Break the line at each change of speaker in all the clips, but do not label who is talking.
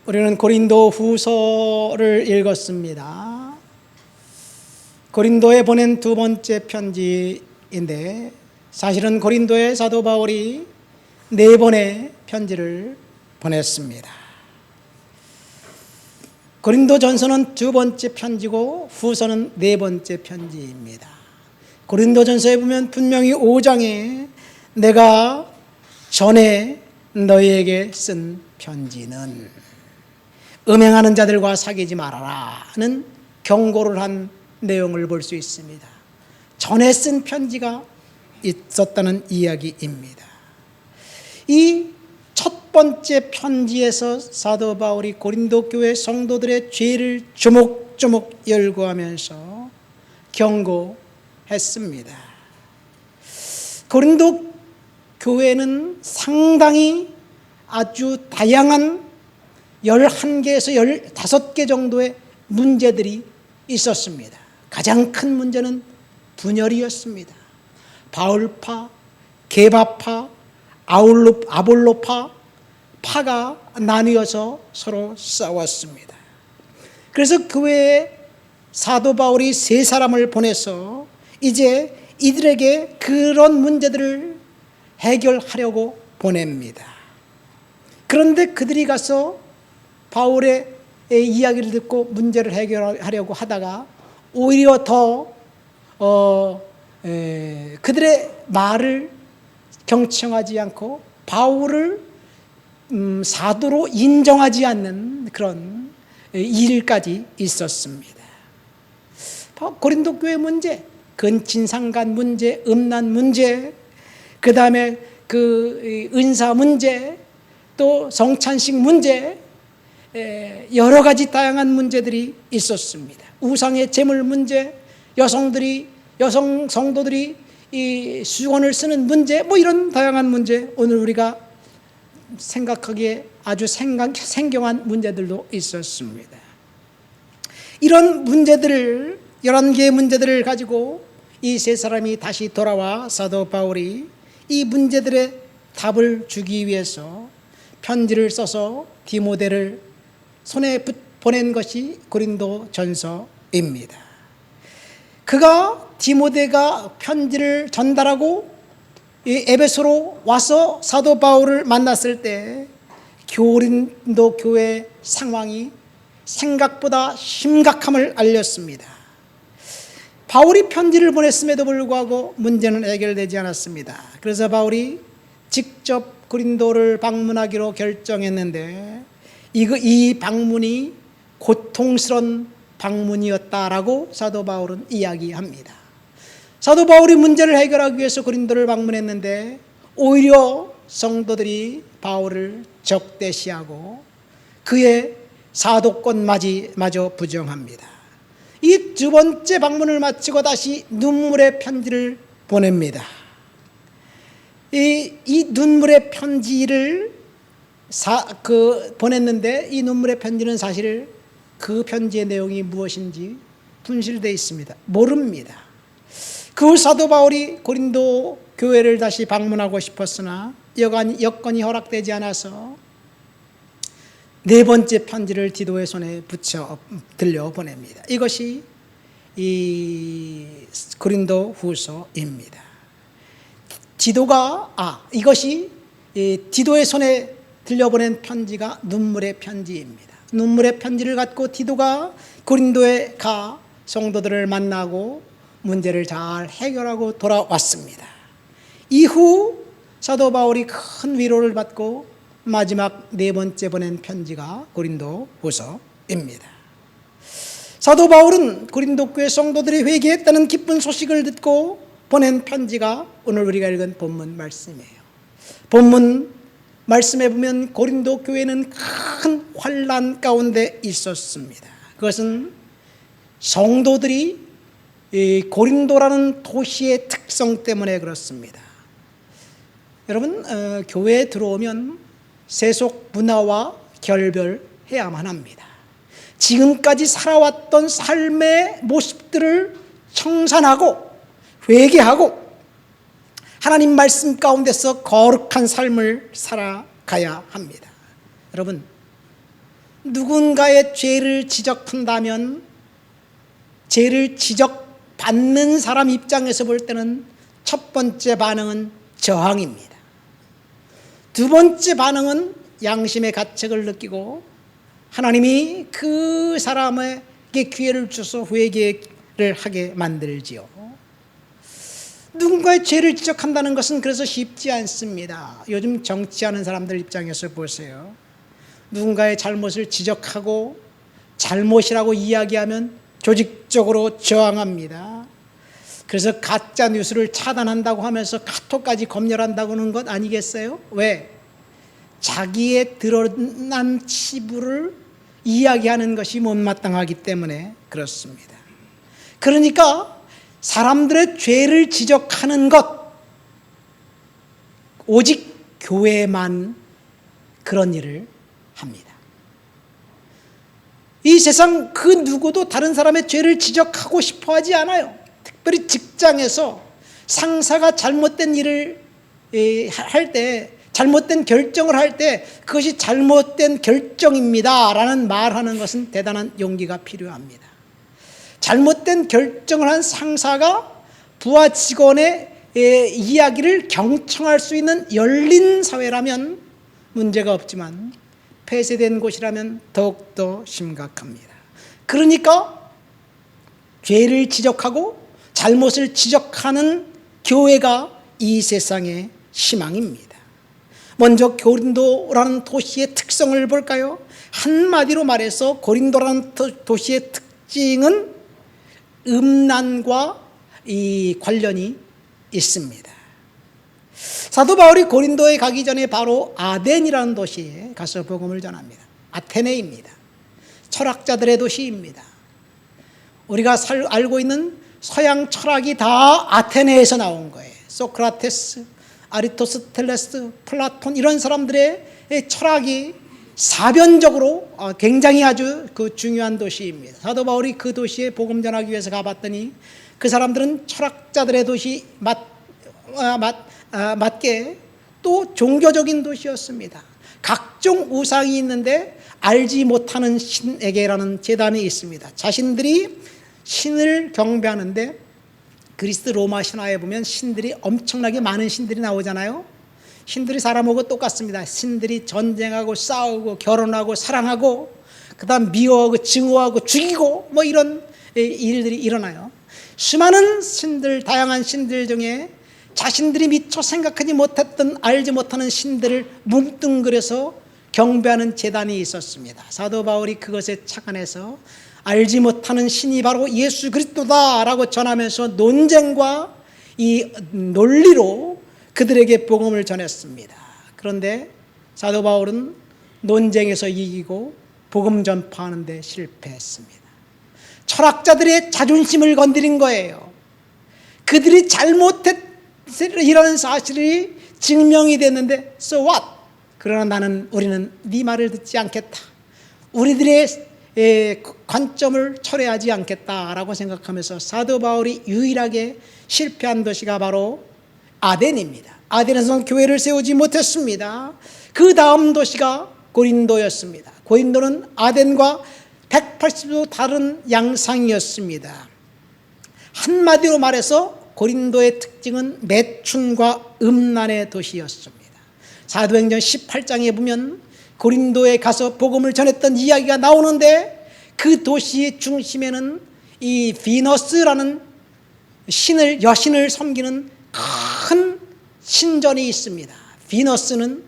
우리는 고린도 후서를 읽었습니다. 고린도에 보낸 두 번째 편지인데, 사실은 고린도에 사도 바울이 4번의 편지를 보냈습니다. 고린도 전서는 두 번째 편지고 후서는 4번째 편지입니다. 고린도 전서에 보면 분명히 5장에 내가 전에 너희에게 쓴 편지는 음행하는 자들과 사귀지 말아라는 경고를 한 내용을 볼 수 있습니다. 전에 쓴 편지가 있었다는 이야기입니다. 이 첫 번째 편지에서 사도 바울이 고린도 교회 성도들의 죄를 조목조목 열거하면서 경고했습니다. 고린도 교회는 상당히 아주 다양한 11개에서 15개 정도의 문제들이 있었습니다. 가장 큰 문제는 분열이었습니다. 바울파, 게바파, 아볼로파, 파가 나뉘어서 서로 싸웠습니다. 그래서 교회에 사도 바울이 3사람을 보내서 이제 이들에게 그런 문제들을 해결하려고 보냅니다. 그런데 그들이 가서 바울의 이야기를 듣고 문제를 해결하려고 하다가 오히려 더 그들의 말을 경청하지 않고 바울을 사도로 인정하지 않는 그런 일까지 있었습니다. 고린도 교회 문제, 근친상간 문제, 음란 문제, 그 다음에 그 은사 문제, 또 성찬식 문제, 여러 가지 다양한 문제들이 있었습니다. 우상의 제물 문제, 여성 성도들이 이 수건을 쓰는 문제, 이런 다양한 문제, 오늘 우리가 생각하기에 아주 생경한 문제들도 있었습니다. 이런 문제들을 11개의 문제들을 가지고 이 3사람이 다시 돌아와 사도 바울이 이 문제들의 답을 주기 위해서 편지를 써서 디모데를 손에 보낸 것이 고린도 전서입니다. 디모데가 편지를 전달하고 에베소로 와서 사도 바울을 만났을 때 고린도 교회 상황이 생각보다 심각함을 알렸습니다. 바울이 편지를 보냈음에도 불구하고 문제는 해결되지 않았습니다. 그래서 바울이 직접 고린도를 방문하기로 결정했는데 이 방문이 고통스러운 방문이었다라고 사도 바울은 이야기합니다. 사도 바울이 문제를 해결하기 위해서 고린도를 방문했는데 오히려 성도들이 바울을 적대시하고 그의 사도권마저 부정합니다. 이 두 번째 방문을 마치고 다시 눈물의 편지를 보냅니다. 이 눈물의 편지를 보냈는데 이 눈물의 편지는 사실 그 편지의 내용이 무엇인지 분실되어 있습니다. 모릅니다. 그 사도 바울이 고린도 교회를 다시 방문하고 싶었으나 여건이 허락되지 않아서 4번째 편지를 디도의 손에 들려 보냅니다. 이것이 이 고린도 후서입니다. 이것이 디도의 손에 들려보낸 편지가 눈물의 편지입니다. 눈물의 편지를 갖고 디도가 고린도에 가 성도들을 만나고 문제를 잘 해결하고 돌아왔습니다. 이후 사도 바울이 큰 위로를 받고 마지막 4번째 보낸 편지가 고린도 후서입니다. 사도 바울은 고린도 교회 성도들이 회개했다는 기쁜 소식을 듣고 보낸 편지가 오늘 우리가 읽은 본문 말씀이에요. 본문 말씀에 보면 고린도 교회는 큰 환난 가운데 있었습니다. 그것은 성도들이 고린도라는 도시의 특성 때문에 그렇습니다. 여러분, 교회에 들어오면 세속 문화와 결별해야만 합니다. 지금까지 살아왔던 삶의 모습들을 청산하고 회개하고 하나님 말씀 가운데서 거룩한 삶을 살아가야 합니다. 여러분, 누군가의 죄를 지적한다면 죄를 지적받는 사람 입장에서 볼 때는 첫 번째 반응은 저항입니다. 두 번째 반응은 양심의 가책을 느끼고 하나님이 그 사람에게 기회를 주셔서 회개를 하게 만들지요. 누군가의 죄를 지적한다는 것은 그래서 쉽지 않습니다. 요즘 정치하는 사람들 입장에서 보세요. 누군가의 잘못을 지적하고 잘못이라고 이야기하면 조직적으로 저항합니다. 그래서 가짜 뉴스를 차단한다고 하면서 카톡까지 검열한다고 하는 것 아니겠어요? 왜? 자기의 드러난 치부를 이야기하는 것이 못마땅하기 때문에 그렇습니다. 그러니까 사람들의 죄를 지적하는 것, 오직 교회만 그런 일을 합니다. 이 세상 그 누구도 다른 사람의 죄를 지적하고 싶어 하지 않아요. 특별히 직장에서 상사가 잘못된 일을 할 때, 잘못된 결정을 할 때 그것이 잘못된 결정입니다 라는 말하는 것은 대단한 용기가 필요합니다. 잘못된 결정을 한 상사가 부하 직원의 이야기를 경청할 수 있는 열린 사회라면 문제가 없지만 폐쇄된 곳이라면 더욱더 심각합니다. 그러니까 죄를 지적하고 잘못을 지적하는 교회가 이 세상의 희망입니다. 먼저 고린도라는 도시의 특성을 볼까요? 한마디로 말해서 고린도라는 도시의 특징은 음란과 이 관련이 있습니다. 사도 바울이 고린도에 가기 전에 바로 아덴이라는 도시에 가서 복음을 전합니다. 아테네입니다. 철학자들의 도시입니다. 우리가 알고 있는 서양 철학이 다 아테네에서 나온 거예요. 소크라테스, 아리스토텔레스, 플라톤 이런 사람들의 철학이 사변적으로 굉장히 아주 그 중요한 도시입니다. 사도 바울이 그 도시에 복음 전하기 위해서 가봤더니 그 사람들은 철학자들의 도시 맞게 또 종교적인 도시였습니다. 각종 우상이 있는데 알지 못하는 신에게라는 제단이 있습니다. 자신들이 신을 경배하는데 그리스 로마 신화에 보면 신들이 엄청나게 많은 신들이 나오잖아요. 신들이 사람하고 똑같습니다. 신들이 전쟁하고 싸우고 결혼하고 사랑하고 그 다음 미워하고 증오하고 죽이고 뭐 이런 일들이 일어나요. 수많은 신들, 다양한 신들 중에 자신들이 미처 생각하지 못했던 알지 못하는 신들을 뭉뚱그려서 경배하는 제단이 있었습니다. 사도 바울이 그것에 착안해서 알지 못하는 신이 바로 예수 그리스도다라고 전하면서 논쟁과 이 논리로 그들에게 복음을 전했습니다. 그런데 사도 바울은 논쟁에서 이기고 복음 전파하는 데 실패했습니다. 철학자들의 자존심을 건드린 거예요. 그들이 잘못했이라는 사실이 증명이 됐는데 so what? 그러나 우리는 네 말을 듣지 않겠다. 우리들의 관점을 철회하지 않겠다라고 생각하면서 사도 바울이 유일하게 실패한 도시가 바로 아덴입니다. 아덴에서는 교회를 세우지 못했습니다. 그 다음 도시가 고린도였습니다. 고린도는 아덴과 180도 다른 양상이었습니다. 한마디로 말해서 고린도의 특징은 매춘과 음란의 도시였습니다. 사도행전 18장에 보면 고린도에 가서 복음을 전했던 이야기가 나오는데 그 도시의 중심에는 이 비너스라는 여신을 섬기는 큰 신전이 있습니다. 비너스는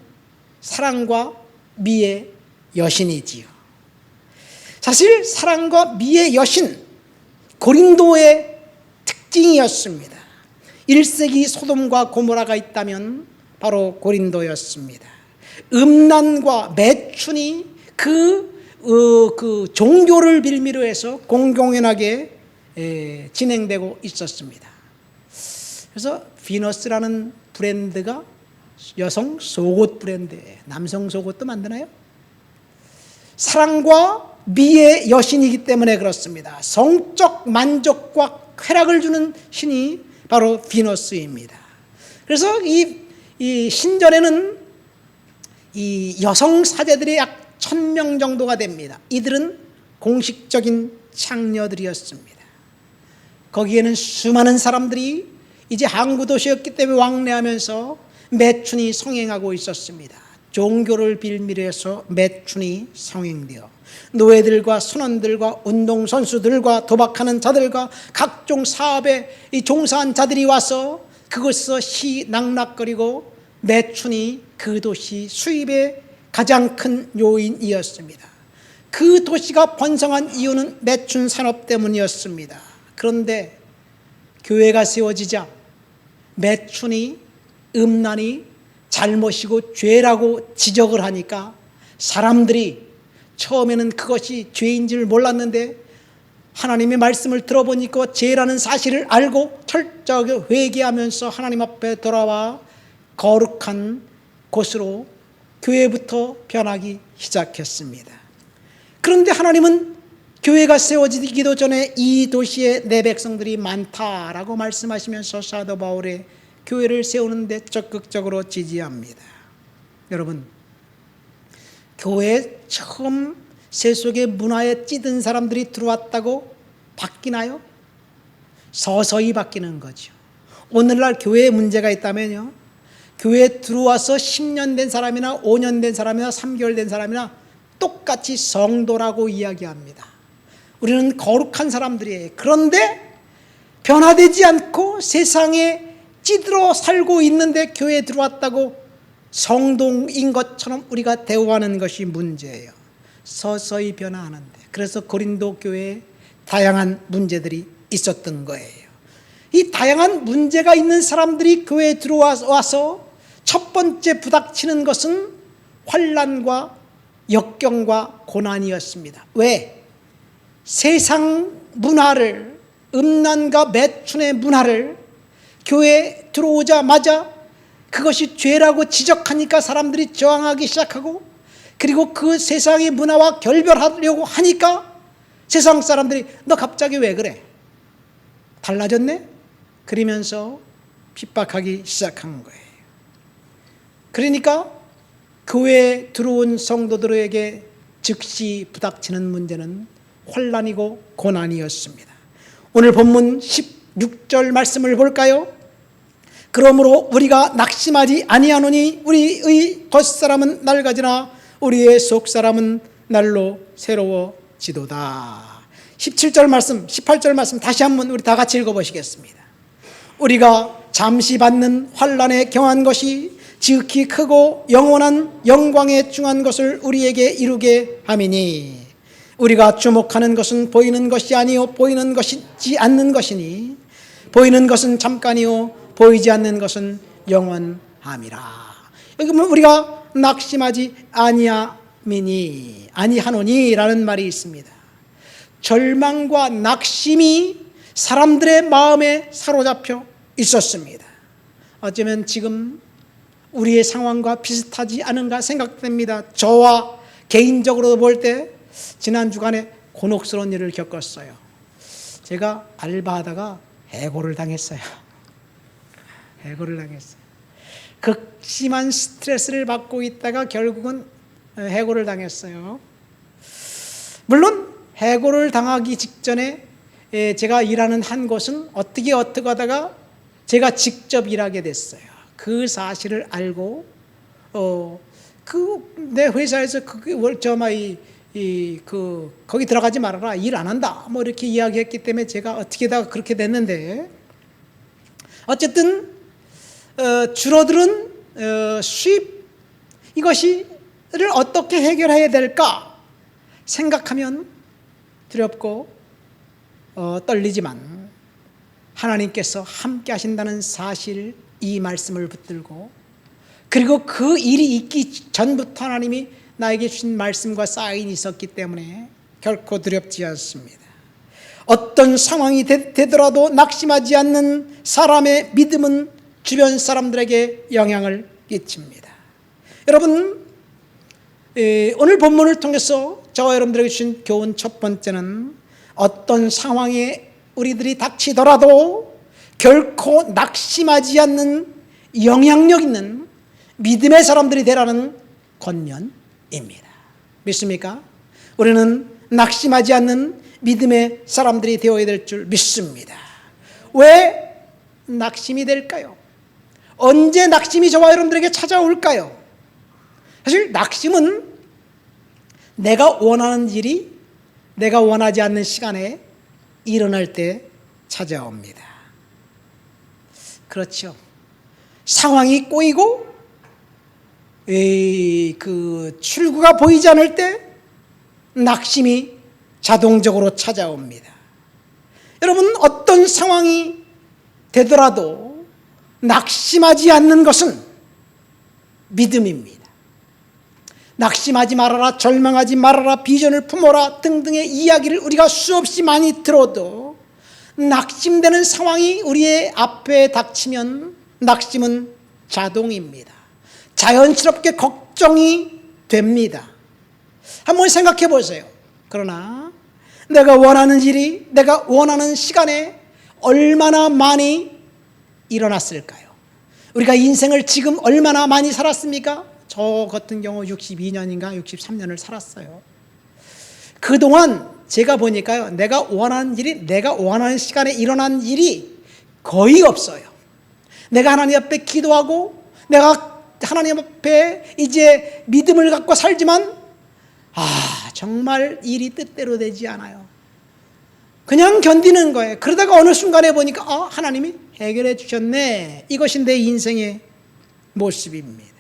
사랑과 미의 여신이지요. 사실 사랑과 미의 여신, 고린도의 특징이었습니다. 1세기 소돔과 고모라가 있다면 바로 고린도였습니다. 음란과 매춘이 그 종교를 빌미로 해서 공공연하게 진행되고 있었습니다. 그래서 비너스라는 브랜드가 여성 속옷 브랜드예요. 남성 속옷도 만드나요? 사랑과 미의 여신이기 때문에 그렇습니다. 성적 만족과 쾌락을 주는 신이 바로 비너스입니다. 그래서 이 신전에는 이 여성 사제들의 약 1000명 정도가 됩니다. 이들은 공식적인 창녀들이었습니다. 거기에는 수많은 사람들이 이제 항구 도시였기 때문에 왕래하면서 매춘이 성행하고 있었습니다. 종교를 빌미로 해서 매춘이 성행되어 노예들과 선원들과 운동선수들과 도박하는 자들과 각종 사업에 종사한 자들이 와서 그것에서 희낙낙거리고 매춘이 그 도시 수입의 가장 큰 요인이었습니다. 그 도시가 번성한 이유는 매춘 산업 때문이었습니다. 그런데 교회가 세워지자 매춘이 음란이 잘못이고 죄라고 지적을 하니까 사람들이 처음에는 그것이 죄인 줄 몰랐는데 하나님의 말씀을 들어보니까 죄라는 사실을 알고 철저하게 회개하면서 하나님 앞에 돌아와 거룩한 곳으로 교회부터 변하기 시작했습니다. 그런데 하나님은 교회가 세워지기도 전에 이 도시에 내 백성들이 많다라고 말씀하시면서 사도 바울의 교회를 세우는데 적극적으로 지지합니다. 여러분, 교회에 처음 세속의 문화에 찌든 사람들이 들어왔다고 바뀌나요? 서서히 바뀌는 거죠. 오늘날 교회에 문제가 있다면요, 교회에 들어와서 10년 된 사람이나 5년 된 사람이나 3개월 된 사람이나 똑같이 성도라고 이야기합니다. 우리는 거룩한 사람들이에요. 그런데 변화되지 않고 세상에 찌들어 살고 있는데 교회에 들어왔다고 성도인 것처럼 우리가 대우하는 것이 문제예요. 서서히 변화하는데, 그래서 고린도 교회에 다양한 문제들이 있었던 거예요. 이 다양한 문제가 있는 사람들이 교회에 들어와서 첫 번째 부닥치는 것은 환난과 역경과 고난이었습니다. 왜? 세상 문화를, 음란과 매춘의 문화를 교회에 들어오자마자 그것이 죄라고 지적하니까 사람들이 저항하기 시작하고, 그리고 그 세상의 문화와 결별하려고 하니까 세상 사람들이 너 갑자기 왜 그래? 달라졌네? 그러면서 핍박하기 시작한 거예요. 그러니까 교회에 들어온 성도들에게 즉시 부닥치는 문제는 환난이고 고난이었습니다. 오늘 본문 16절 말씀을 볼까요? 그러므로 우리가 낙심하지 아니하노니 우리의 겉사람은 낡아지나 우리의 속사람은 날로 새로워지도다. 17절 말씀, 18절 말씀 다시 한번 우리 다 같이 읽어보시겠습니다. 우리가 잠시 받는 환난에 경한 것이 지극히 크고 영원한 영광에 중한 것을 우리에게 이루게 함이니, 우리가 주목하는 것은 보이는 것이 아니요 보이는 것이지 않는 것이니, 보이는 것은 잠깐이요 보이지 않는 것은 영원함이라. 여기 보면 우리가 낙심하지 아니하노니 라는 말이 있습니다. 절망과 낙심이 사람들의 마음에 사로잡혀 있었습니다. 어쩌면 지금 우리의 상황과 비슷하지 않은가 생각됩니다. 저와 개인적으로 볼 때 지난 주간에 곤혹스러운 일을 겪었어요. 제가 알바하다가 해고를 당했어요. 극심한 스트레스를 받고 있다가 결국은 해고를 당했어요. 물론 해고를 당하기 직전에 제가 일하는 한 곳은 어떻게 하다가 제가 직접 일하게 됐어요. 그 사실을 알고 내 회사에서 거기 들어가지 말아라, 일 안 한다, 뭐 이렇게 이야기했기 때문에 제가 어떻게다가 그렇게 됐는데, 어쨌든 줄어드는 수입, 이것을 어떻게 해결해야 될까 생각하면 두렵고 떨리지만 하나님께서 함께 하신다는 사실, 이 말씀을 붙들고, 그리고 그 일이 있기 전부터 하나님이 나에게 주신 말씀과 사인이 있었기 때문에 결코 두렵지 않습니다. 어떤 상황이 되더라도 낙심하지 않는 사람의 믿음은 주변 사람들에게 영향을 끼칩니다. 여러분, 오늘 본문을 통해서 저와 여러분들에게 주신 교훈 첫 번째는, 어떤 상황에 우리들이 닥치더라도 결코 낙심하지 않는 영향력 있는 믿음의 사람들이 되라는 권면입니다. 믿습니까? 우리는 낙심하지 않는 믿음의 사람들이 되어야 될 줄 믿습니다. 왜 낙심이 될까요? 언제 낙심이 저와 여러분들에게 찾아올까요? 사실 낙심은 내가 원하는 일이 내가 원하지 않는 시간에 일어날 때 찾아옵니다. 그렇죠. 상황이 꼬이고 그 출구가 보이지 않을 때 낙심이 자동적으로 찾아옵니다. 여러분, 어떤 상황이 되더라도 낙심하지 않는 것은 믿음입니다. 낙심하지 말아라, 절망하지 말아라, 비전을 품어라 등등의 이야기를 우리가 수없이 많이 들어도 낙심되는 상황이 우리의 앞에 닥치면 낙심은 자동입니다. 자연스럽게 걱정이 됩니다. 한번 생각해 보세요. 그러나 내가 원하는 일이 내가 원하는 시간에 얼마나 많이 일어났을까요? 우리가 인생을 지금 얼마나 많이 살았습니까? 저 같은 경우 62년인가 63년을 살았어요. 그동안 제가 보니까요, 내가 원하는 일이 내가 원하는 시간에 일어난 일이 거의 없어요. 내가 하나님 앞에 기도하고 내가 하나님 앞에 이제 믿음을 갖고 살지만 정말 일이 뜻대로 되지 않아요. 그냥 견디는 거예요. 그러다가 어느 순간에 보니까 하나님이 해결해 주셨네. 이것이 내 인생의 모습입니다.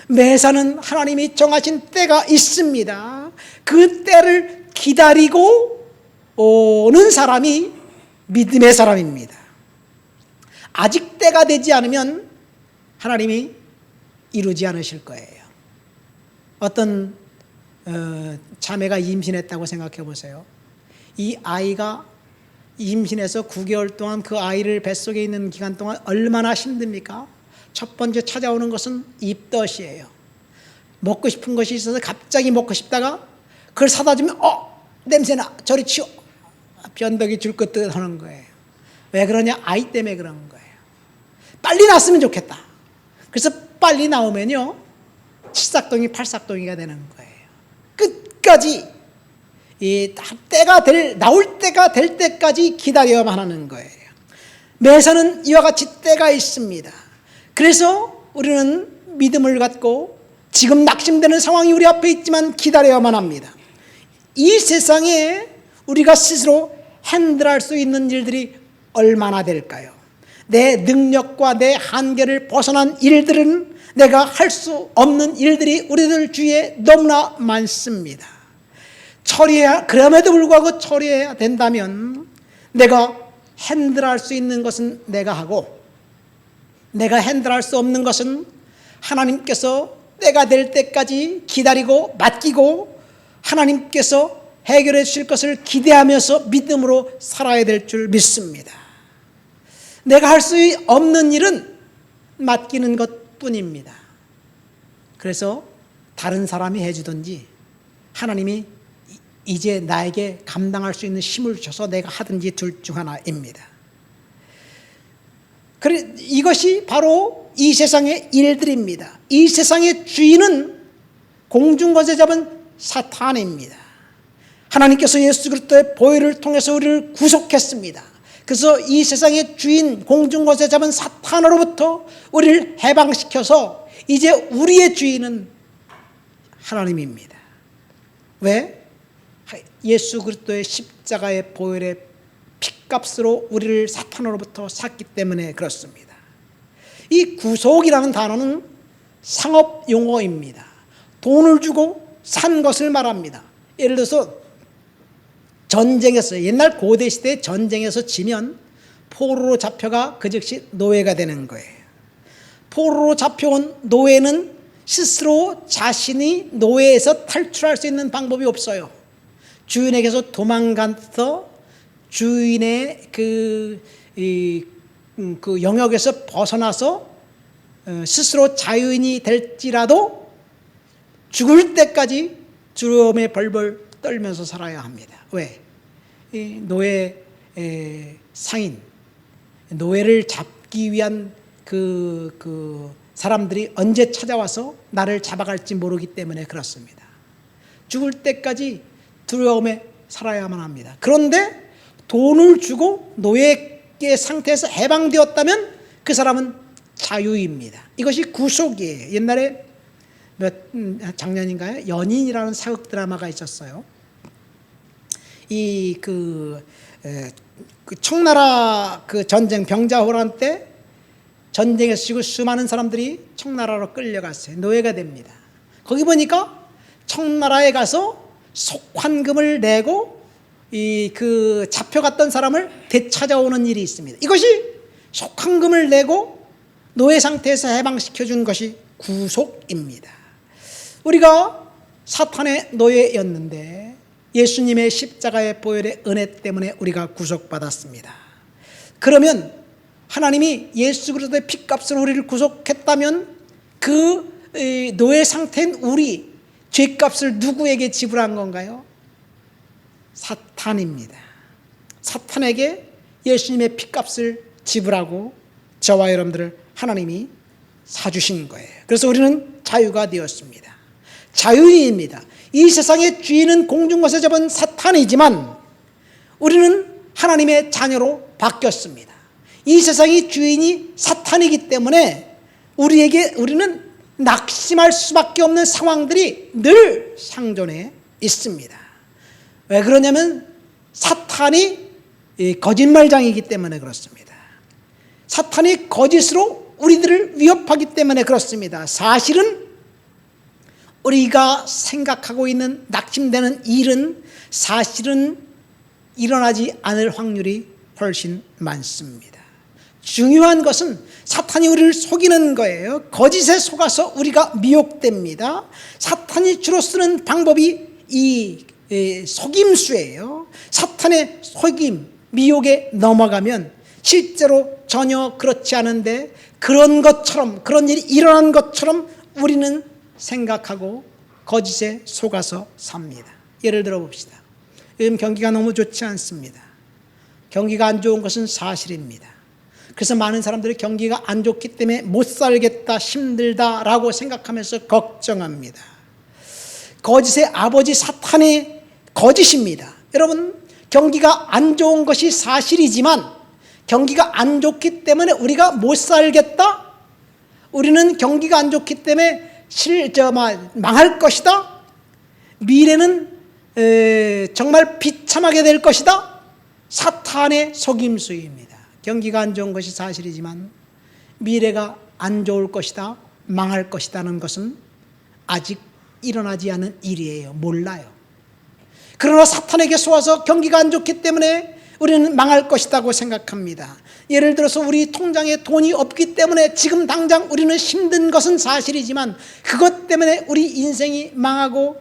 매사는 하나님이 정하신 때가 있습니다. 그 때를 기다리고 오는 사람이 믿음의 사람입니다. 아직 때가 되지 않으면 하나님이 이루지 않으실 거예요. 어떤 자매가 임신했다고 생각해 보세요. 이 아이가 임신해서 9개월 동안 그 아이를 뱃속에 있는 기간 동안 얼마나 힘듭니까? 첫 번째 찾아오는 것은 입덧이에요. 먹고 싶은 것이 있어서 갑자기 먹고 싶다가 그걸 사다 주면 냄새나, 저리 치워. 변덕이 줄 것도 하는 거예요. 왜 그러냐? 아이 때문에 그런 거예요. 빨리 났으면 좋겠다. 그래서 빨리 나오면요, 칠삭동이 팔삭동이가 되는 거예요. 끝까지 나올 때가 될 때까지 기다려야만 하는 거예요. 매사는 이와 같이 때가 있습니다. 그래서 우리는 믿음을 갖고 지금 낙심되는 상황이 우리 앞에 있지만 기다려야만 합니다. 이 세상에 우리가 스스로 핸들할 수 있는 일들이 얼마나 될까요? 내 능력과 내 한계를 벗어난 일들은 내가 할 수 없는 일들이 우리들 주위에 너무나 많습니다. 그럼에도 불구하고 처리해야 된다면 내가 핸들할 수 있는 것은 내가 하고, 내가 핸들할 수 없는 것은 하나님께서 때가 될 때까지 기다리고 맡기고 하나님께서 해결해 주실 것을 기대하면서 믿음으로 살아야 될 줄 믿습니다. 내가 할 수 없는 일은 맡기는 것뿐입니다. 그래서 다른 사람이 해주든지 하나님이 이제 나에게 감당할 수 있는 힘을 주셔서 내가 하든지 둘 중 하나입니다. 이것이 바로 이 세상의 일들입니다. 이 세상의 주인은 공중거제 잡은 사탄입니다. 하나님께서 예수 그리스도의 보혈을 통해서 우리를 구속했습니다. 그래서 이 세상의 주인 공중거제 잡은 사탄으로부터 우리를 해방시켜서 이제 우리의 주인은 하나님입니다. 왜? 예수 그리스도의 십자가의 보혈의 피값으로 우리를 사탄으로부터 샀기 때문에 그렇습니다. 이 구속이라는 단어는 상업 용어입니다. 돈을 주고 산 것을 말합니다. 예를 들어서 전쟁에서, 옛날 고대 시대 전쟁에서 지면 포로로 잡혀가 그 즉시 노예가 되는 거예요. 포로로 잡혀온 노예는 스스로 자신이 노예에서 탈출할 수 있는 방법이 없어요. 주인에게서 도망가서 주인의 그 영역에서 벗어나서 스스로 자유인이 될지라도 죽을 때까지 두려움에 벌벌 떨면서 살아야 합니다. 왜? 노예 상인, 노예를 잡기 위한 그 사람들이 언제 찾아와서 나를 잡아갈지 모르기 때문에 그렇습니다. 죽을 때까지 두려움에 살아야만 합니다. 그런데 돈을 주고 노예의 상태에서 해방되었다면 그 사람은 자유입니다. 이것이 구속이에요. 옛날에 작년인가요? 연인이라는 사극 드라마가 있었어요. 그 청나라 그 전쟁 병자호란 때 전쟁에서 죽은 수많은 사람들이 청나라로 끌려갔어요. 노예가 됩니다. 거기 보니까 청나라에 가서 속환금을 내고 그 잡혀갔던 사람을 되찾아오는 일이 있습니다. 이것이 속환금을 내고 노예 상태에서 해방시켜 준 것이 구속입니다. 우리가 사탄의 노예였는데 예수님의 십자가의 보혈의 은혜 때문에 우리가 구속받았습니다. 그러면 하나님이 예수 그리스도의 피값으로 우리를 구속했다면 그 노예 상태인 우리 죄값을 누구에게 지불한 건가요? 사탄입니다. 사탄에게 예수님의 피값을 지불하고 저와 여러분들을 하나님이 사주신 거예요. 그래서 우리는 자유가 되었습니다. 자유인입니다. 이 세상의 주인은 공중것에 잡은 사탄이지만 우리는 하나님의 자녀로 바뀌었습니다. 이 세상의 주인이 사탄이기 때문에 우리는 낙심할 수밖에 없는 상황들이 늘 상존해 있습니다. 왜 그러냐면 사탄이 거짓말장이기 때문에 그렇습니다. 사탄이 거짓으로 우리들을 위협하기 때문에 그렇습니다. 사실은 우리가 생각하고 있는 낙심되는 일은 사실은 일어나지 않을 확률이 훨씬 많습니다. 중요한 것은 사탄이 우리를 속이는 거예요. 거짓에 속아서 우리가 미혹됩니다. 사탄이 주로 쓰는 방법이 이 속임수예요. 사탄의 속임, 미혹에 넘어가면 실제로 전혀 그렇지 않은데 그런 것처럼, 그런 일이 일어난 것처럼 우리는 생각하고 거짓에 속아서 삽니다. 예를 들어 봅시다. 요즘 경기가 너무 좋지 않습니다. 경기가 안 좋은 것은 사실입니다. 그래서 많은 사람들이 경기가 안 좋기 때문에 못 살겠다, 힘들다라고 생각하면서 걱정합니다. 거짓의 아버지 사탄의 거짓입니다. 여러분, 경기가 안 좋은 것이 사실이지만 경기가 안 좋기 때문에 우리가 못 살겠다? 우리는 경기가 안 좋기 때문에 망할 것이다? 미래는 정말 비참하게 될 것이다? 사탄의 속임수입니다. 경기가 안 좋은 것이 사실이지만 미래가 안 좋을 것이다, 망할 것이다는 것은 아직 일어나지 않은 일이에요. 몰라요. 그러나 사탄에게 쏘아서 경기가 안 좋기 때문에 우리는 망할 것이라고 생각합니다. 예를 들어서 우리 통장에 돈이 없기 때문에 지금 당장 우리는 힘든 것은 사실이지만 그것 때문에 우리 인생이 망하고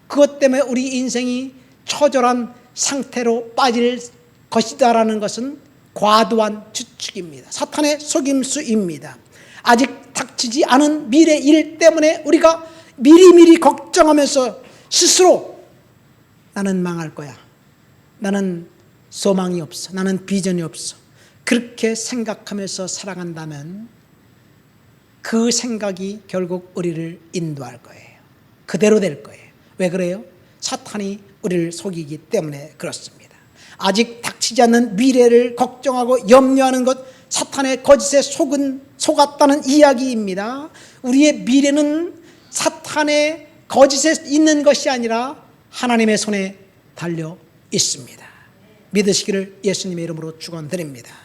그것 때문에 우리 인생이 처절한 상태로 빠질 것이다라는 것은 과도한 추측입니다. 사탄의 속임수입니다. 아직 닥치지 않은 미래 일 때문에 우리가 미리미리 걱정하면서 스스로 나는 망할 거야, 나는 소망이 없어, 나는 비전이 없어, 그렇게 생각하면서 살아간다면 그 생각이 결국 우리를 인도할 거예요. 그대로 될 거예요. 왜 그래요? 사탄이 우리를 속이기 때문에 그렇습니다. 아직 닥치지 않는 미래를 걱정하고 염려하는 것, 사탄의 거짓에 속았다는 이야기입니다. 우리의 미래는 사탄의 거짓에 있는 것이 아니라 하나님의 손에 달려 있습니다. 믿으시기를 예수님의 이름으로 축원드립니다.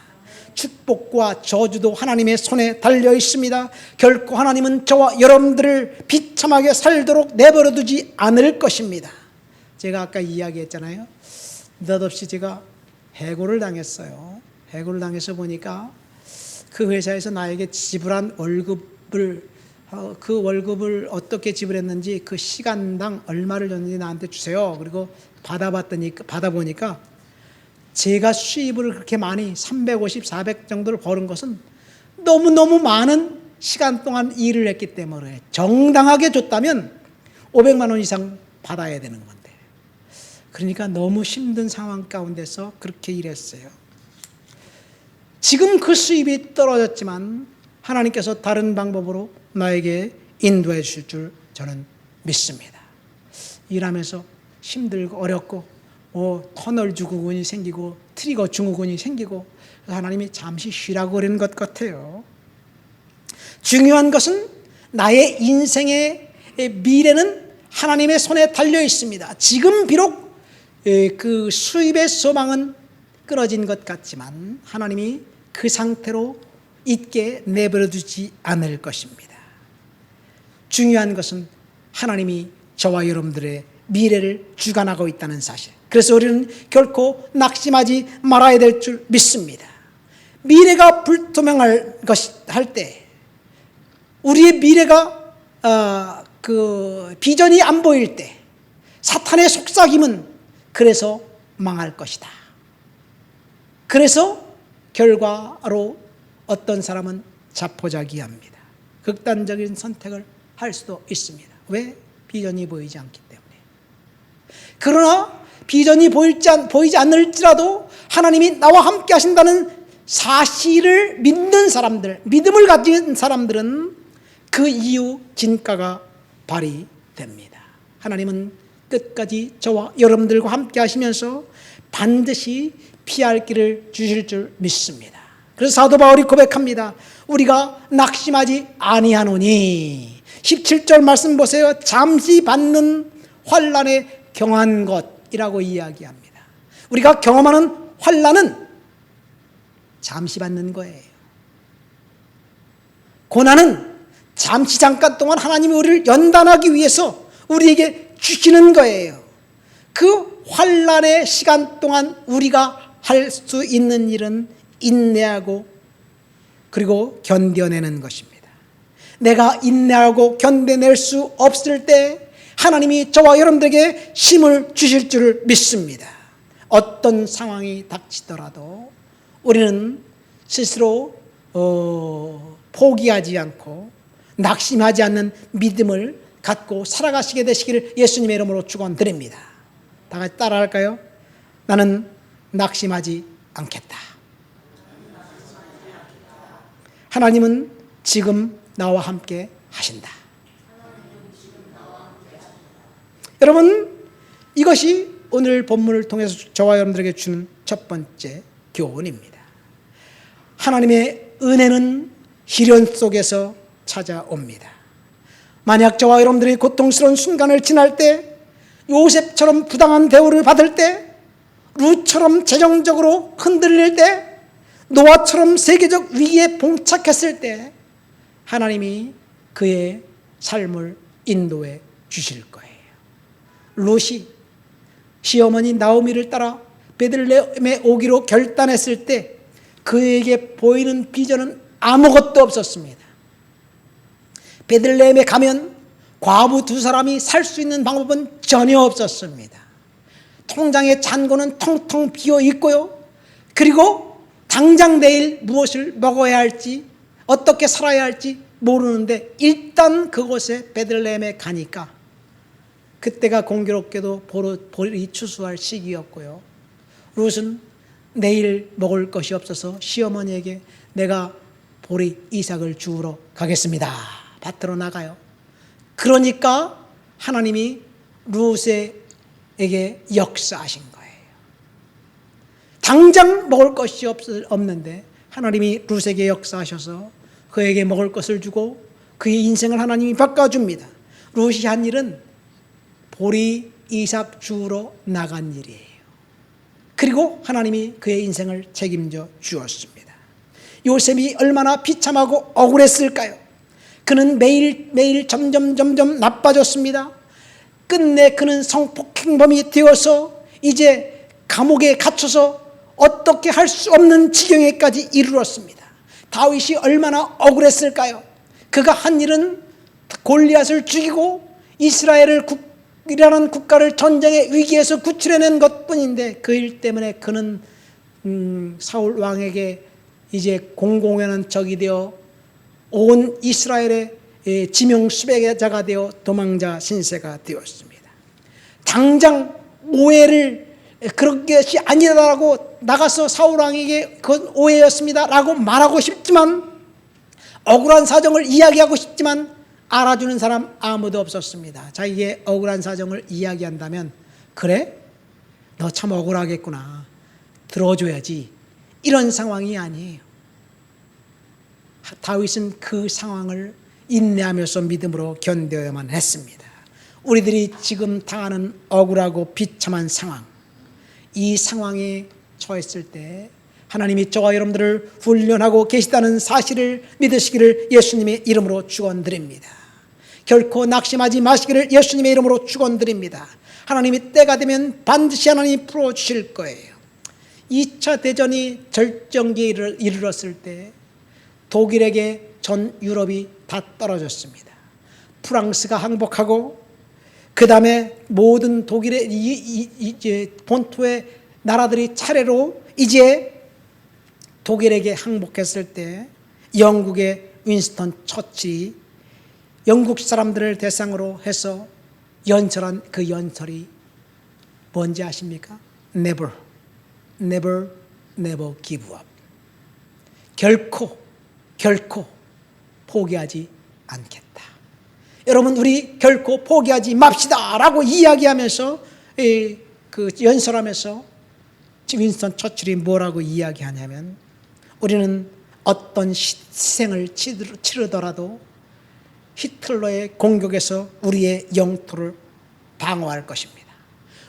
축복과 저주도 하나님의 손에 달려 있습니다. 결코 하나님은 저와 여러분들을 비참하게 살도록 내버려 두지 않을 것입니다. 제가 아까 이야기했잖아요. 느닷없이 제가 해고를 당했어요. 해고를 당해서 보니까 그 회사에서 나에게 지불한 월급을 그 월급을 어떻게 지불했는지 그 시간당 얼마를 줬는지 나한테 주세요. 그리고 받아보니까 제가 수입을 그렇게 많이 350, 400 정도를 버는 것은 너무너무 많은 시간 동안 일을 했기 때문에 정당하게 줬다면 500만 원 이상 받아야 되는 건데, 그러니까 너무 힘든 상황 가운데서 그렇게 일했어요. 지금 그 수입이 떨어졌지만 하나님께서 다른 방법으로 나에게 인도해 주실 줄 저는 믿습니다. 일하면서 힘들고 어렵고 터널 증후군이 생기고 트리거 증후군이 생기고 하나님이 잠시 쉬라고 그러는 것 같아요. 중요한 것은 나의 인생의 미래는 하나님의 손에 달려 있습니다. 지금 비록 그 수입의 소망은 끊어진 것 같지만 하나님이 그 상태로 있게 내버려 두지 않을 것입니다. 중요한 것은 하나님이 저와 여러분들의 미래를 주관하고 있다는 사실. 그래서 우리는 결코 낙심하지 말아야 될 줄 믿습니다. 미래가 불투명할 할 때, 우리의 미래가 그 비전이 안 보일 때, 사탄의 속삭임은 그래서 망할 것이다. 그래서 결과로 어떤 사람은 자포자기합니다. 극단적인 선택을 할 수도 있습니다. 왜? 비전이 보이지 않기 때문에. 그러나 비전이 보이지 않을지라도 하나님이 나와 함께 하신다는 사실을 믿는 사람들, 믿음을 가진 사람들은 그 이후 진가가 발휘됩니다. 하나님은 끝까지 저와 여러분들과 함께 하시면서 반드시 피할 길을 주실 줄 믿습니다. 그래서 사도 바울이 고백합니다. 우리가 낙심하지 아니하노니 17절 말씀 보세요. 잠시 받는 환난에 경한 것이라고 이야기합니다. 우리가 경험하는 환난은 잠시 받는 거예요. 고난은 잠시 잠깐 동안 하나님이 우리를 연단하기 위해서 우리에게 주시는 거예요. 그 환난의 시간 동안 우리가 할 수 있는 일은 인내하고 그리고 견뎌내는 것입니다. 내가 인내하고 견뎌낼 수 없을 때 하나님이 저와 여러분들에게 힘을 주실 줄을 믿습니다. 어떤 상황이 닥치더라도 우리는 스스로 포기하지 않고 낙심하지 않는 믿음을 갖고 살아가시게 되시기를 예수님의 이름으로 축원드립니다. 다 같이 따라할까요? 나는 낙심하지 않겠다. 하나님은 지금 나와 함께 하신다. 여러분, 이것이 오늘 본문을 통해서 저와 여러분들에게 주는 첫 번째 교훈입니다. 하나님의 은혜는 시련 속에서 찾아옵니다. 만약 저와 여러분들이 고통스러운 순간을 지날 때, 요셉처럼 부당한 대우를 받을 때, 룻처럼 재정적으로 흔들릴 때, 노아처럼 세계적 위기에 봉착했을 때 하나님이 그의 삶을 인도해 주실 거예요. 룻이 시어머니 나오미를 따라 베들레헴에 오기로 결단했을 때 그에게 보이는 비전은 아무것도 없었습니다. 베들레헴에 가면 과부 두 사람이 살 수 있는 방법은 전혀 없었습니다. 통장의 잔고는 텅텅 비어 있고요. 그리고 당장 내일 무엇을 먹어야 할지, 어떻게 살아야 할지 모르는데 일단 그곳에 베들레헴에 가니까 그때가 공교롭게도 보리 추수할 시기였고요. 룻은 내일 먹을 것이 없어서 시어머니에게 내가 보리 이삭을 주우러 가겠습니다. 밭으로 나가요. 그러니까 하나님이 룻에게 역사하신 거예요. 당장 먹을 것이 없는데 하나님이 룻에게 역사하셔서 그에게 먹을 것을 주고 그의 인생을 하나님이 바꿔줍니다. 룻이 한 일은 보리 이삭 주우러 나간 일이에요. 그리고 하나님이 그의 인생을 책임져 주었습니다. 요셉이 얼마나 비참하고 억울했을까요? 그는 매일 점점 나빠졌습니다. 끝내 그는 성폭행범이 되어서 이제 감옥에 갇혀서 어떻게 할 수 없는 지경에까지 이르렀습니다. 다윗이 얼마나 억울했을까요? 그가 한 일은 골리앗을 죽이고 이스라엘이라는 국가를 전쟁의 위기에서 구출해낸 것뿐인데 그 일 때문에 그는 사울 왕에게 이제 공공연한 적이 되어 온 이스라엘의 지명 수배자가 되어 도망자 신세가 되었습니다. 당장 오해를 그런 것이 아니라고 나가서 사울 왕에게 그건 오해였습니다 라고 말하고 싶지만, 억울한 사정을 이야기하고 싶지만 알아주는 사람 아무도 없었습니다. 자기의 억울한 사정을 이야기한다면 그래? 너 참 억울하겠구나. 들어줘야지. 이런 상황이 아니에요. 다윗은 그 상황을 인내하면서 믿음으로 견뎌야만 했습니다. 우리들이 지금 당하는 억울하고 비참한 상황, 이 상황에 처했을 때 하나님이 저와 여러분들을 훈련하고 계시다는 사실을 믿으시기를 예수님의 이름으로 축원드립니다. 결코 낙심하지 마시기를 예수님의 이름으로 축원드립니다. 하나님이 때가 되면 반드시 하나님이 풀어주실 거예요. 2차 대전이 절정기에 이르렀을 때 독일에게 전 유럽이 다 떨어졌습니다. 프랑스가 항복하고 그 다음에 모든 독일의 이제 본토의 나라들이 차례로 이제 독일에게 항복했을 때 영국의 윈스턴 처칠이 영국 사람들을 대상으로 해서 연설한 그 연설이 뭔지 아십니까? Never, never, never give up. 결코 포기하지 않겠다. 여러분, 우리 결코 포기하지 맙시다 라고 이야기하면서 그 연설하면서 윈스턴 처칠이 뭐라고 이야기하냐면, 우리는 어떤 희생을 치르더라도 히틀러의 공격에서 우리의 영토를 방어할 것입니다.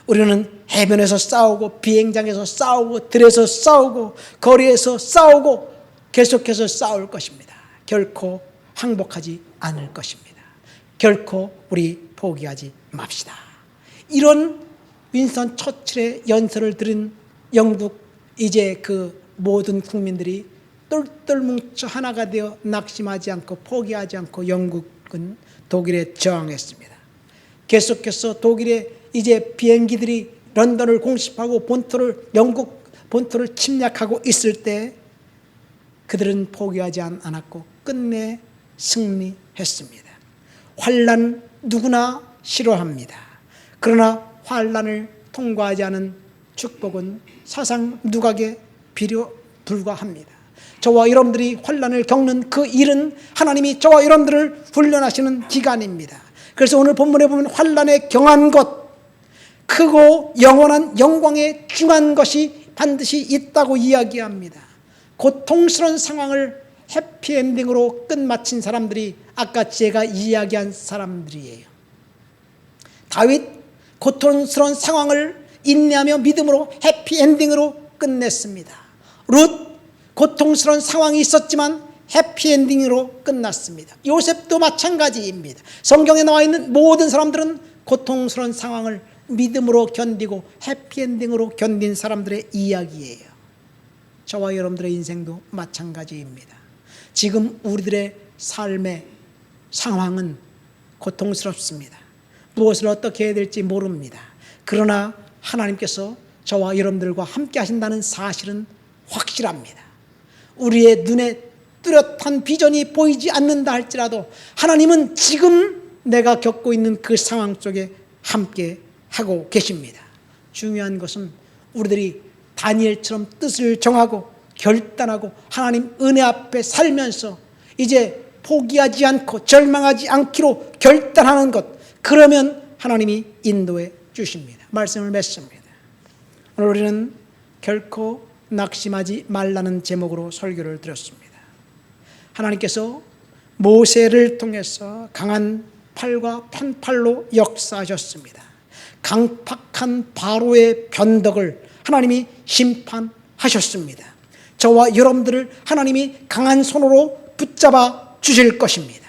우리는 해변에서 싸우고 비행장에서 싸우고 들에서 싸우고 거리에서 싸우고 계속해서 싸울 것입니다. 결코 항복하지 않을 것입니다. 결코 우리 포기하지 맙시다. 이런 윈스턴 처칠의 연설을 들은 영국 이제 그 모든 국민들이 똘똘 뭉쳐 하나가 되어 낙심하지 않고 포기하지 않고 영국은 독일에 저항했습니다. 계속해서 독일의 이제 비행기들이 런던을 공습하고 영국 본토를 침략하고 있을 때 그들은 포기하지 않았고 끝내 승리했습니다. 환난 누구나 싫어합니다. 그러나 환난을 통과하지 않은 축복은 사상 누각에 불과합니다. 저와 여러분들이 환난을 겪는 그 일은 하나님이 저와 여러분들을 훈련하시는 기간입니다. 그래서 오늘 본문에 보면 환난에 경한 것, 크고 영원한 영광에 중한 것이 반드시 있다고 이야기합니다. 고통스러운 상황을 해피엔딩으로 끝마친 사람들이 아까 제가 이야기한 사람들이에요. 다윗 고통스러운 상황을 인내하며 믿음으로 해피엔딩으로 끝냈습니다. 룻 고통스러운 상황이 있었지만 해피엔딩으로 끝났습니다. 요셉도 마찬가지입니다. 성경에 나와 있는 모든 사람들은 고통스러운 상황을 믿음으로 견디고 해피엔딩으로 견딘 사람들의 이야기예요. 저와 여러분들의 인생도 마찬가지입니다. 지금 우리들의 삶의 상황은 고통스럽습니다. 무엇을 어떻게 해야 될지 모릅니다. 그러나 하나님께서 저와 여러분들과 함께 하신다는 사실은 확실합니다. 우리의 눈에 뚜렷한 비전이 보이지 않는다 할지라도 하나님은 지금 내가 겪고 있는 그 상황 속에 함께 하고 계십니다. 중요한 것은 우리들이 다니엘처럼 뜻을 정하고 결단하고 하나님 은혜 앞에 살면서 이제 포기하지 않고 절망하지 않기로 결단하는 것, 그러면 하나님이 인도해 주십니다. 말씀을 맺습니다. 오늘 우리는 결코 낙심하지 말라는 제목으로 설교를 드렸습니다. 하나님께서 모세를 통해서 강한 팔과 편팔로 역사하셨습니다. 강팍한 바로의 변덕을 하나님이 심판하셨습니다. 저와 여러분들을 하나님이 강한 손으로 붙잡아 주실 것입니다.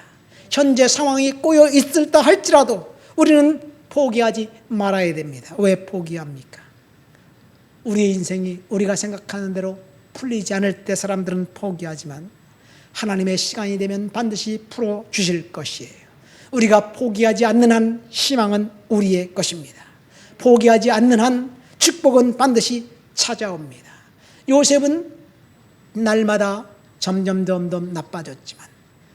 현재 상황이 꼬여 있을다 할지라도 우리는 포기하지 말아야 됩니다. 왜 포기합니까? 우리의 인생이 우리가 생각하는 대로 풀리지 않을 때 사람들은 포기하지만 하나님의 시간이 되면 반드시 풀어주실 것이에요. 우리가 포기하지 않는 한 희망은 우리의 것입니다. 포기하지 않는 한 축복은 반드시 찾아옵니다. 요셉은 날마다 점점 나빠졌지만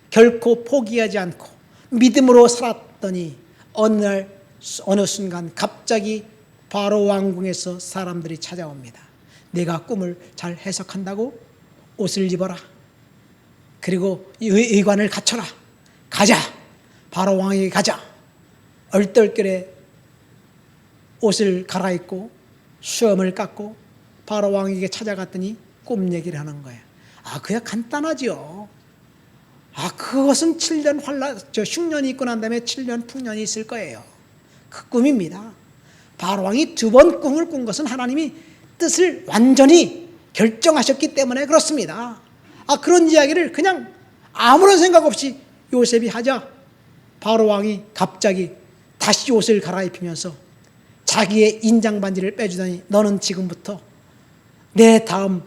결코 포기하지 않고 믿음으로 살았더니 어느 순간 갑자기 바로 왕궁에서 사람들이 찾아옵니다. 내가 꿈을 잘 해석한다고 옷을 입어라. 그리고 의관을 갖춰라. 가자. 바로 왕에게 가자. 얼떨결에 옷을 갈아입고 수염을 깎고 바로 왕에게 찾아갔더니 꿈 얘기를 하는 거예요. 그야 간단하죠. 그것은 7년 흉년이 있고 난 다음에 7년 풍년이 있을 거예요. 그 꿈입니다. 바로 왕이 2번 꿈을 꾼 것은 하나님이 뜻을 완전히 결정하셨기 때문에 그렇습니다. 그런 이야기를 그냥 아무런 생각 없이 요셉이 하자 바로 왕이 갑자기 다시 옷을 갈아입히면서 자기의 인장 반지를 빼주더니 너는 지금부터 내 다음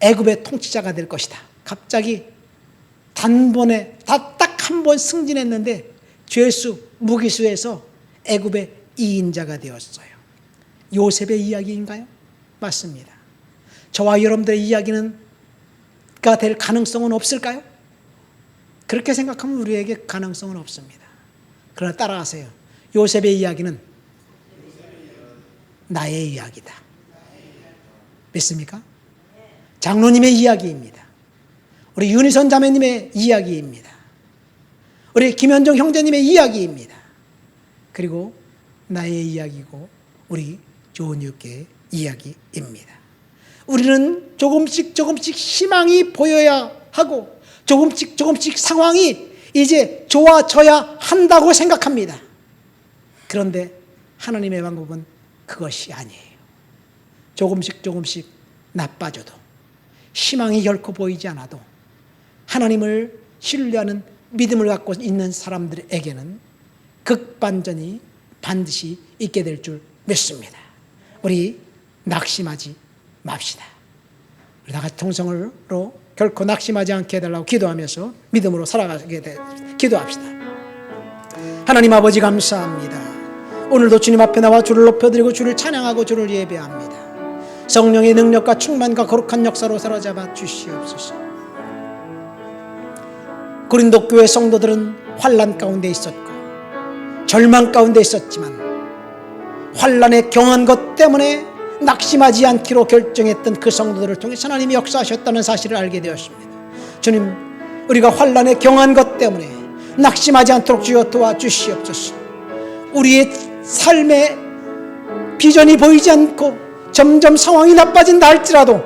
애굽의 통치자가 될 것이다. 갑자기 단번에 딱 한 번 승진했는데 죄수 무기수에서 애굽의 2인자가 되었어요. 요셉의 이야기인가요? 맞습니다. 저와 여러분들의 이야기가 될 가능성은 없을까요? 그렇게 생각하면 우리에게 가능성은 없습니다. 그러나 따라하세요. 요셉의 이야기는 나의 이야기다. 믿습니까? 장로님의 이야기입니다. 우리 윤희선 자매님의 이야기입니다. 우리 김현정 형제님의 이야기입니다. 그리고 나의 이야기고 우리 조은유께의 이야기입니다. 우리는 조금씩 희망이 보여야 하고 조금씩 상황이 이제 좋아져야 한다고 생각합니다. 그런데 하나님의 방법은 그것이 아니에요. 조금씩 나빠져도 희망이 결코 보이지 않아도 하나님을 신뢰하는 믿음을 갖고 있는 사람들에게는 극반전이 반드시 있게 될 줄 믿습니다. 우리 낙심하지 맙시다. 우리 다 같이 통성으로 결코 낙심하지 않게 해달라고 기도하면서 믿음으로 살아가게 기도합시다. 하나님 아버지 감사합니다. 오늘도 주님 앞에 나와 주를 높여드리고 주를 찬양하고 주를 예배합니다. 성령의 능력과 충만과 거룩한 역사로 사로잡아 주시옵소서. 고린도 교회 성도들은 환난 가운데 있었고 절망 가운데 있었지만 환난에 경한 것 때문에 낙심하지 않기로 결정했던 그 성도들을 통해 하나님이 역사하셨다는 사실을 알게 되었습니다. 주님, 우리가 환난에 경한 것 때문에 낙심하지 않도록 주여 도와주시옵소서. 우리의 삶의 비전이 보이지 않고 점점 상황이 나빠진다 할지라도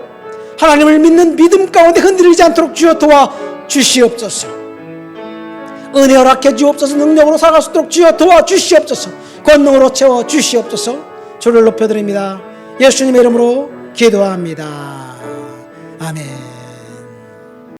하나님을 믿는 믿음 가운데 흔들리지 않도록 주여 도와주시옵소서. 은혜 허락해 주옵소서. 능력으로 살아갈 수 있도록 주여 도와주시옵소서. 권능으로 채워주시옵소서. 주를 높여드립니다. 예수님의 이름으로 기도합니다. 아멘.